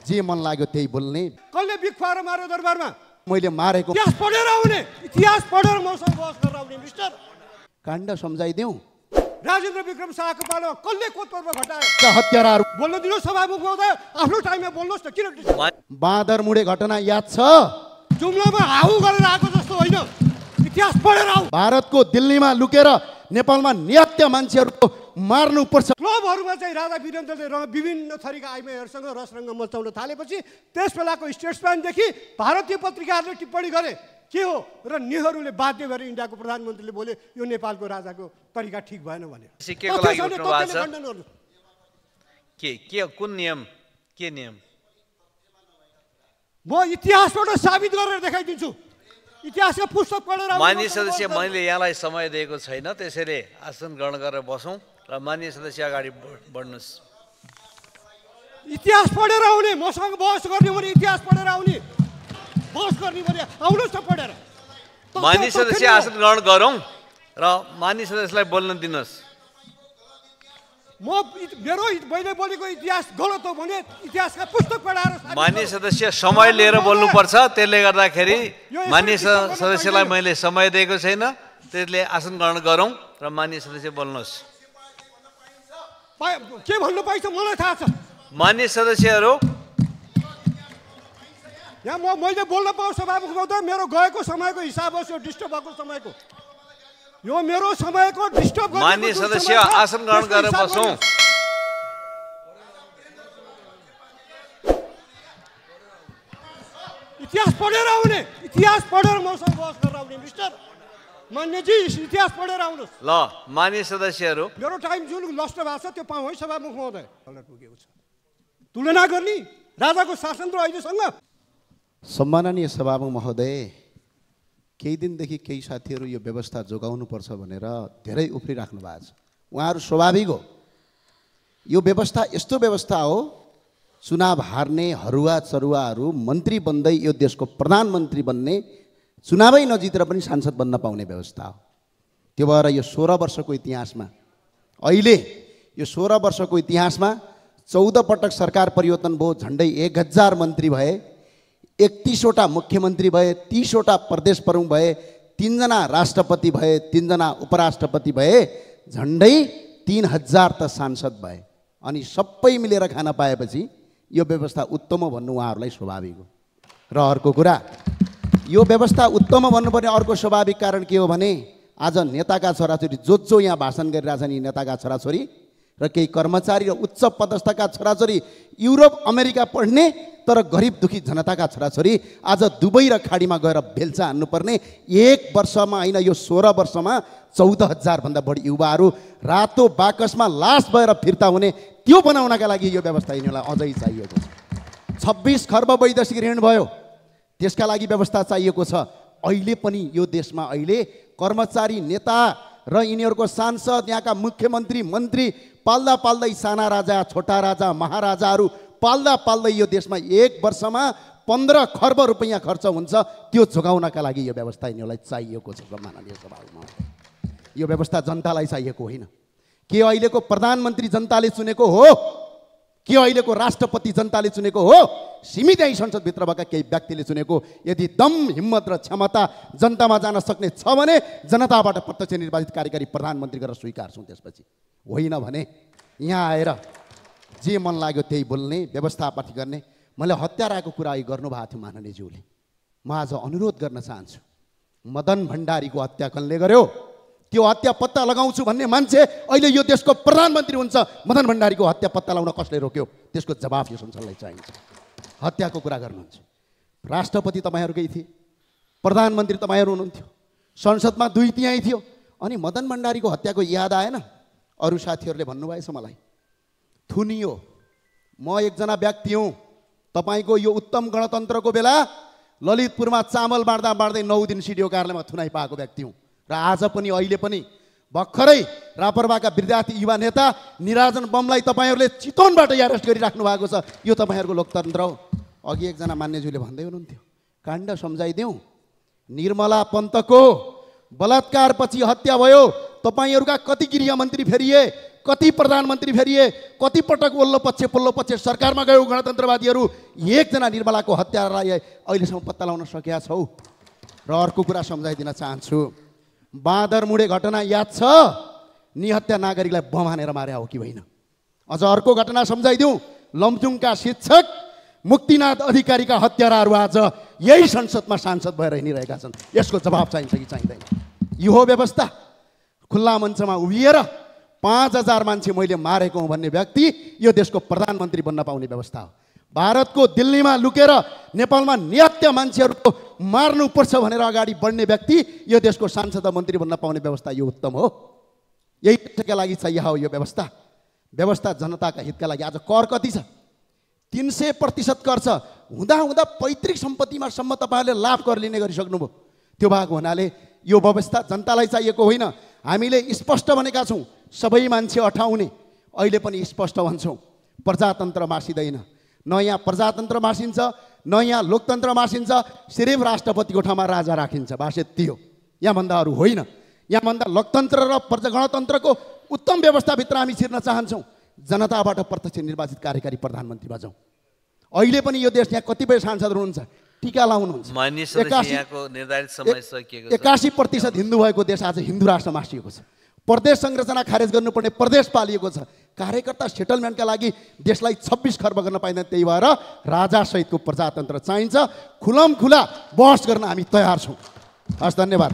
जे मन लाग्यो त्यही बोल्ने। कसले बिख खुवाएर मार्यो दरबारमा? मैले मारेको इतिहास पढेर आउने, इतिहास पढेर मसँग बहस गरेर आउने मिस्टर। काण्ड सम्झाइदेऊ। राजेन्द्र विक्रम शाहको पालामा कसले कोतपर्व घटायो? हत्याराहरू बोल्न दिनुहोस् सभामुख महोदय, आफ्नो टाइममा बोल्नुहोस् न। किन बाँदर मुडे घटना याद छ? जुम्लामा हाउ गरेर आएको जस्तो होइन, इतिहास पढेर आऊ। भारतको दिल्लीमा लुकेर नेपालमा निहत्या मान्छेहरूको मार्नुपर्छ। क्लबहरूमा चाहिँ राजा वीरेन्द्रले विभिन्न थरीका आइमाईहरूसँग रसरङ्ग मचाउन थालेपछि त्यस बेलाको स्टेट्सम्यानदेखि भारतीय पत्रिकाहरूले टिप्पणी गरे के हो र नेहरूले बाध्य भएर इन्डियाको प्रधानमन्त्रीले बोले यो नेपालको राजाको तरिका ठिक भएन भने। कुन नियम के नियम? म इतिहासबाट साबित गरेर देखाइदिन्छु। इतिहासका पुस्तक पढेर। माननीय सदस्य, मैले यहाँलाई समय दिएको छैन, त्यसैले आसन ग्रहण गरेर बसौँ र माननीय सदस्य अगाडि बढ्नुहोस्। इतिहास पढेर आउने, मसँग बहस गर्ने भने इतिहास पढेर आउने, बहस गर्ने भने आउनुहोस् न पढेर। माननीय सदस्य आसन ग्रहण गरौँ र माननीय सदस्यलाई बोल्न दिनुहोस्। मैले बोलेको इतिहास गलत हो भने इतिहासका पुस्तक पढाएर। माननीय सदस्य समय लिएर बोल्नुपर्छ, त्यसले गर्दाखेरि माननीय सदस्यलाई मैले समय दिएको छैन, त्यसले आसन ग्रहण गरौँ र माननीय सदस्य बोल्नुहोस्। के भन्नु पाइन्छ मलाई थाहा छ। माननीय सदस्यहरू, यहाँ मैले बोल्न पाऊँ सभामुख महोदय? मेरो गएको समयको हिसाब होस्, यो डिस्टर्ब भएको समयको, यो मेरो समयको डिस्टर्ब। माननीय सदस्य आसन ग्रहण गरेर बसौँ। इतिहास पढेर आउने, इतिहास पढेर मसँग बहस गरेर आउने मिस्टर। मान्यजी इतिहास पढेर आउनुहोस्। ल माननीय सदस्यहरू, मेरो टाइम जुन नष्ट भएको छ त्यो पाऊँ है सभामुख महोदय। पुगेको छ तुलना गर्ने राजाको शासन र अहिलेसँग। सम्माननीय सभामुख महोदय, केही दिनदेखि केही साथीहरू यो व्यवस्था जोगाउनुपर्छ भनेर धेरै उफ्रिराख्नु भएको छ। उहाँहरू स्वाभाविक हो, यो व्यवस्था यस्तो व्यवस्था हो चुनाव हार्ने हरुवा चरुवाहरू मन्त्री बन्दै यो देशको प्रधानमन्त्री बन्ने, चुनावै नजितेर पनि सांसद बन्न पाउने व्यवस्था हो। त्यो भएर यो 16 वर्षको इतिहासमा, अहिले यो 16 वर्षको इतिहासमा 14 पटक सरकार परिवर्तन भयो, झन्डै 1000 मन्त्री भए, 31वटा मुख्यमन्त्री भए, 30वटा प्रदेश प्रमुख भए, 3 जना राष्ट्रपति भए, 3 जना उपराष्ट्रपति भए, झन्डै 3000 त सांसद भए। अनि सबै मिलेर खान पाएपछि यो व्यवस्था उत्तम हो भन्नु उहाँहरूलाई स्वाभाविक हो। र अर्को कुरा, यो व्यवस्था उत्तम भन्नुपर्ने अर्को स्वाभाविक कारण के हो भने आज नेताका छोराछोरी जो यहाँ भाषण गरिरहेछन्, यी नेताका छोराछोरी र केही कर्मचारी र उच्च पदस्थका छोराछोरी युरोप अमेरिका पढ्ने तर गरिब दुखी जनताका छोराछोरी आज दुबई र खाडीमा गएर बेल्चा हान्नुपर्ने, 1 वर्षमा होइन यो 16 वर्षमा 14,000 भन्दा बढी युवाहरू रातो बाकसमा लास भएर फिर्ता हुने, त्यो बनाउनका लागि यो व्यवस्था यिनीहरूलाई अझै चाहिएको छ। 26 खर्ब वैदेशिक ऋण भयो, त्यसका लागि व्यवस्था चाहिएको छ। अहिले पनि यो देशमा अहिले कर्मचारी, नेता र यिनीहरूको सांसद, यहाँका मुख्यमन्त्री, मन्त्री पाल्दा पाल्दै साना राजा, छोटा राजा, महाराजाहरू पाल्दा पाल्दै यो देशमा 1 वर्षमा 15 खर्ब रुपैयाँ खर्च हुन्छ। त्यो जोगाउनका लागि यो व्यवस्था यिनीहरूलाई चाहिएको छ। माननीय सभामा यो व्यवस्था जनतालाई चाहिएको होइन। के अहिलेको प्रधानमन्त्री जनताले चुनेको हो? के अहिलेको राष्ट्रपति जनताले चुनेको हो? सीमित यही संसदभित्र भएका केही व्यक्तिले चुनेको। यदि दम, हिम्मत र क्षमता जनतामा जान सक्ने छ भने जनताबाट प्रत्यक्ष निर्वाचित कार्यकारी प्रधानमन्त्री गरेर स्वीकार्छौँ। त्यसपछि होइन भने यहाँ आएर जे मन लाग्यो त्यही बोल्ने, व्यवस्थापाती गर्ने। मैले हत्याराको कुरा गर्नुभएको थियो माननीयज्यूले। म आज अनुरोध गर्न चाहन्छु, मदन भण्डारीको हत्या कसले गर्यो? त्यो हत्या पत्ता लगाउँछु भन्ने मान्छे अहिले यो देशको प्रधानमन्त्री हुन्छ। मदन भण्डारीको हत्या पत्ता लगाउन कसले रोक्यो? त्यसको जवाफ यो संसदलाई चाहिन्छ। हत्याको कुरा गर्नुहुन्छ, राष्ट्रपति तपाईँहरूकै थिए, प्रधानमन्त्री तपाईँहरू हुनुहुन्थ्यो, संसदमा 2 तिहाई थियो, अनि मदन भण्डारीको हत्याको याद आएन? अरू साथीहरूले भन्नुभएछ मलाई, थुनियो। म एकजना व्यक्ति हुँ, तपाईँको यो उत्तम गणतन्त्रको बेला ललितपुरमा चामल बाँड्दा बाँड्दै 9 दिन सिडिओ कार्यालयमा थुनाइ पाएको व्यक्ति हुँ। र आज पनि अहिले पनि भर्खरै रापरवाका विद्यार्थी युवा नेता निराजन बमलाई तपाईँहरूले चितवनबाट अरेस्ट गरिराख्नु भएको छ। यो तपाईँहरूको लोकतन्त्र हो। अघि एकजना मान्यज्यूले भन्दै हुनुहुन्थ्यो, काण्ड सम्झाइदेऊ। निर्मला पन्तको बलात्कारपछि हत्या भयो, तपाईँहरूका कति गृहमन्त्री फेरिए, कति प्रधानमन्त्री फेरिए, कति पटक ओल्लो पक्ष सरकारमा गयो गणतन्त्रवादीहरू, एकजना निर्मलाको हत्यारालाई अहिलेसम्म पत्ता लगाउन सकेका छौ। र अर्को कुरा सम्झाइदिन चाहन्छु, बाँदरमुढे घटना याद छ? निहत्या नागरिकलाई बम हानेर मारे हो कि होइन? अझ अर्को घटना सम्झाइदिउँ, लमजुङका शिक्षक मुक्तिनाथ अधिकारीका हत्याराहरू आज यही संसदमा सांसद भएर हिँडिरहेका छन्। यसको जवाब चाहिन्छ कि चाहिँदैन? यो हो व्यवस्था? खुल्ला मञ्चमा उभिएर 5000 मान्छे मैले मारेको हुँ भन्ने व्यक्ति यो देशको प्रधानमन्त्री बन्न पाउने व्यवस्था हो? भारतको दिल्लीमा लुकेर नेपालमा निहत्या मान्छेहरूको मार्नुपर्छ भनेर अगाडि बढ्ने व्यक्ति यो देशको सांसद मन्त्री बन्न पाउने व्यवस्था यो उत्तम हो? यही देशका लागि चाहिए हो यो व्यवस्था? व्यवस्था जनताका हितका लागि। आज कर कति छ? 300% कर छ। हुँदा पैतृक सम्पत्तिमा सम्म तपाईँहरूले लाभ कर लिने गरिसक्नुभयो। त्यो भएको हुनाले यो व्यवस्था जनतालाई चाहिएको होइन। हामीले स्पष्ट भनेका छौँ, सबै मान्छे अठाउने। अहिले पनि स्पष्ट भन्छौँ, प्रजातन्त्र मासिँदैन। न यहाँ प्रजातन्त्र मासिन्छ, न यहाँ लोकतन्त्र मासिन्छ। सिर्फ राष्ट्रपतिको ठाउँमा राजा राखिन्छ, बास यति हो। यहाँभन्दा अरू होइन। यहाँभन्दा लोकतन्त्र र गणतन्त्रको उत्तम व्यवस्थाभित्र हामी छिर्न चाहन्छौँ। जनताबाट प्रत्यक्ष निर्वाचित कार्यकारी प्रधानमन्त्रीमा जाउँ। अहिले पनि यो देश यहाँ कतिपय सांसदहरू हुनुहुन्छ, टिका लाउनुहुन्छ। 81% हिन्दू भएको देश आज हिन्दू राष्ट्र मासिएको छ। प्रदेश संरचना खारेज गर्नुपर्ने प्रदेश पालिएको छ। कार्यकर्ता सेटलमेन्टका लागि देशलाई 26 खर्ब गर्न पाइँदैन। त्यही भएर राजासहितको प्रजातन्त्र चाहिन्छ। खुलम खुला बहस गर्न हामी तयार छौँ। हस्, धन्यवाद।